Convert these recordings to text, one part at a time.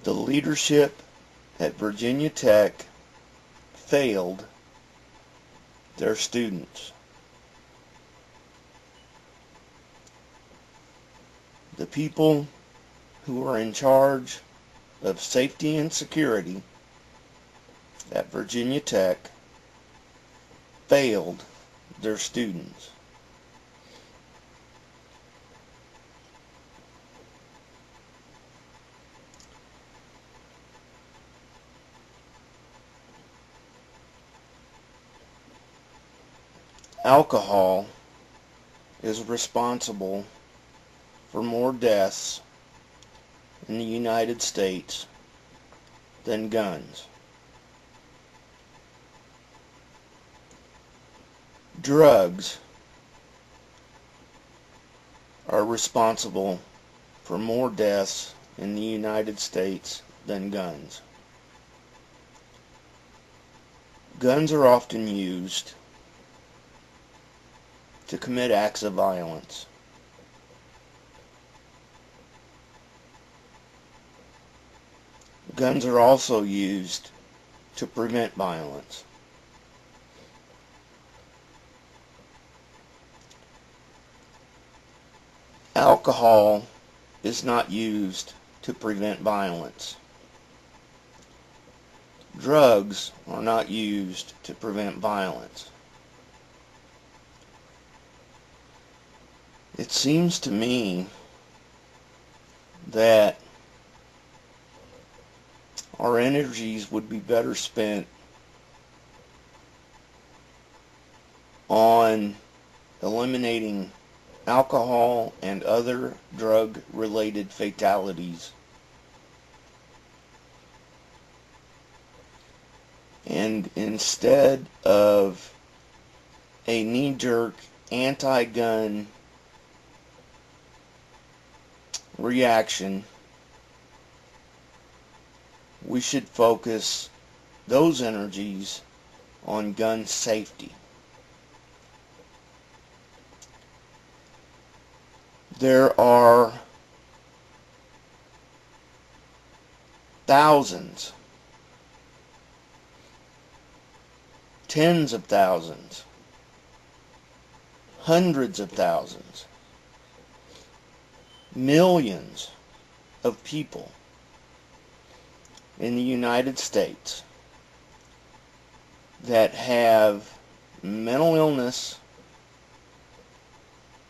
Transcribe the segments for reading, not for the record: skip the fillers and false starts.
The leadership at Virginia Tech failed their students. The people who are in charge of safety and security at Virginia Tech failed their students. Alcohol is responsible for more deaths in the United States than guns. Drugs are responsible for more deaths in the United States than guns. Guns are often used to commit acts of violence. Guns are also used to prevent violence. Alcohol is not used to prevent violence. Drugs are not used to prevent violence. It seems to me that our energies would be better spent on eliminating alcohol and other drug-related fatalities, and instead of a knee-jerk anti-gun reaction, we should focus those energies on gun safety. There are thousands, tens of thousands, hundreds of thousands, millions of people in the United States that have mental illness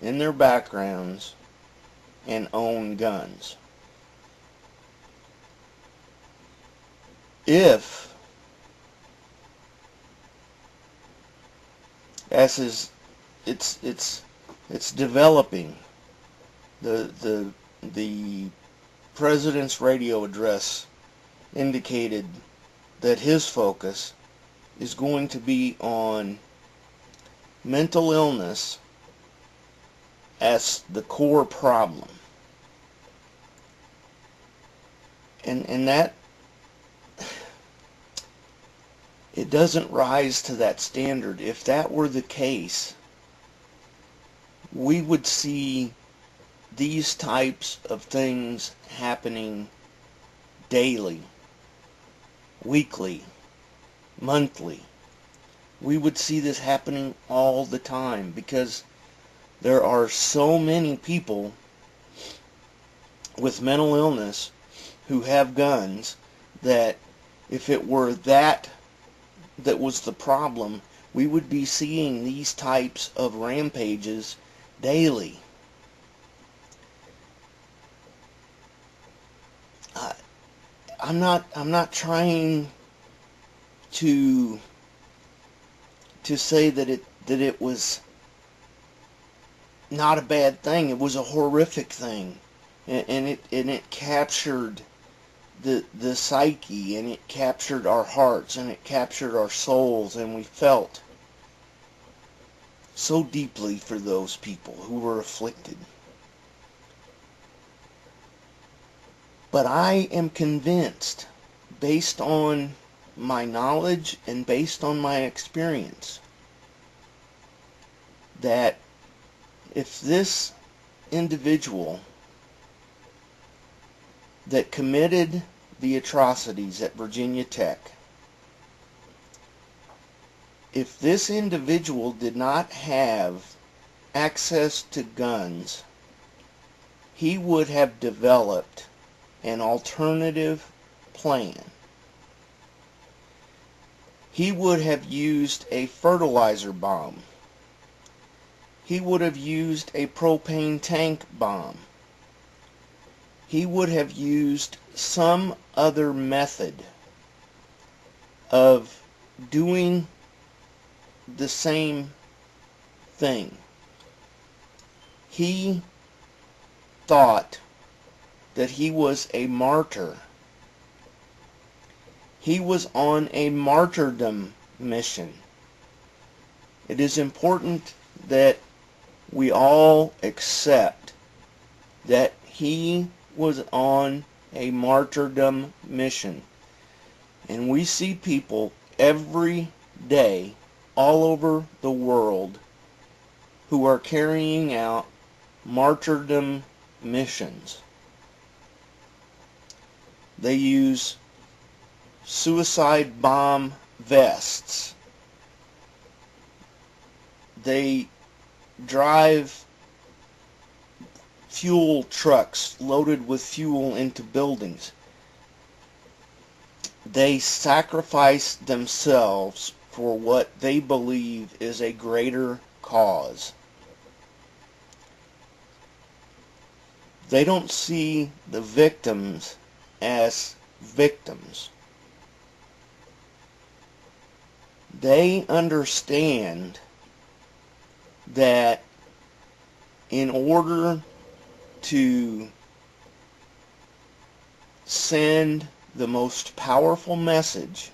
in their backgrounds and own guns. If, as is, it's developing, the president's radio address indicated that his focus is going to be on mental illness as the core problem. And that, it doesn't rise to that standard. If that were the case, we would see these types of things happening daily, weekly, monthly. We would see this happening all the time because there are so many people with mental illness who have guns that if it were that was the problem, we would be seeing these types of rampages daily. I'm not trying to say that it was not a bad thing. It was a horrific thing, and it captured the psyche, and it captured our hearts, and it captured our souls, and we felt so deeply for those people who were afflicted. But I am convinced, based on my knowledge and based on my experience, that if this individual that committed the atrocities at Virginia Tech, if this individual did not have access to guns, he would have developed an alternative plan. He would have used a fertilizer bomb. He would have used a propane tank bomb. He would have used some other method of doing the same thing. He thought that he was a martyr. He was on a martyrdom mission. It is important that we all accept that he was on a martyrdom mission. And we see people every day all over the world who are carrying out martyrdom missions. They use suicide bomb vests. They drive fuel trucks loaded with fuel into buildings. They sacrifice themselves for what they believe is a greater cause. They don't see the victims as victims. They understand that in order to send the most powerful message,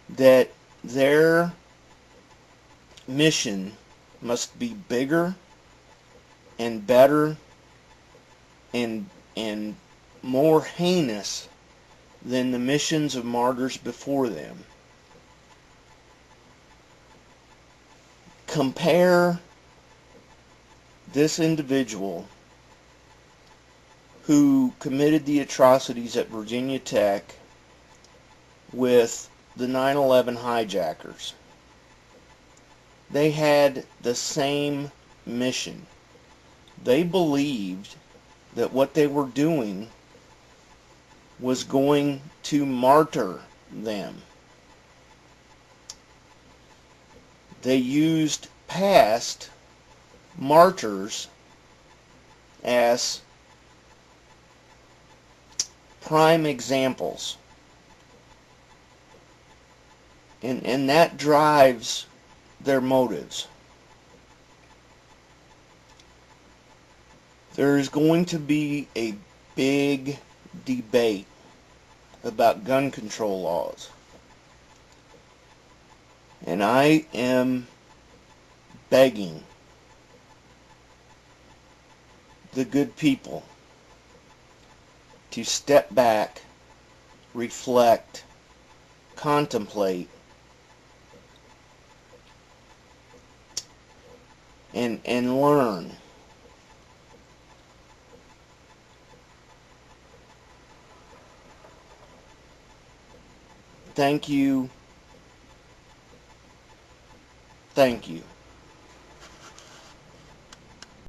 that their mission must be bigger and better and more heinous than the missions of martyrs before them. Compare this individual who committed the atrocities at Virginia Tech with the 9/11 hijackers. They had the same mission. They believed that what they were doing was going to martyr them. They used past martyrs as prime examples. And that drives their motives. There is going to be a big debate about gun control laws. And I am begging the good people to step back, reflect, contemplate, and learn. Thank you. Thank you.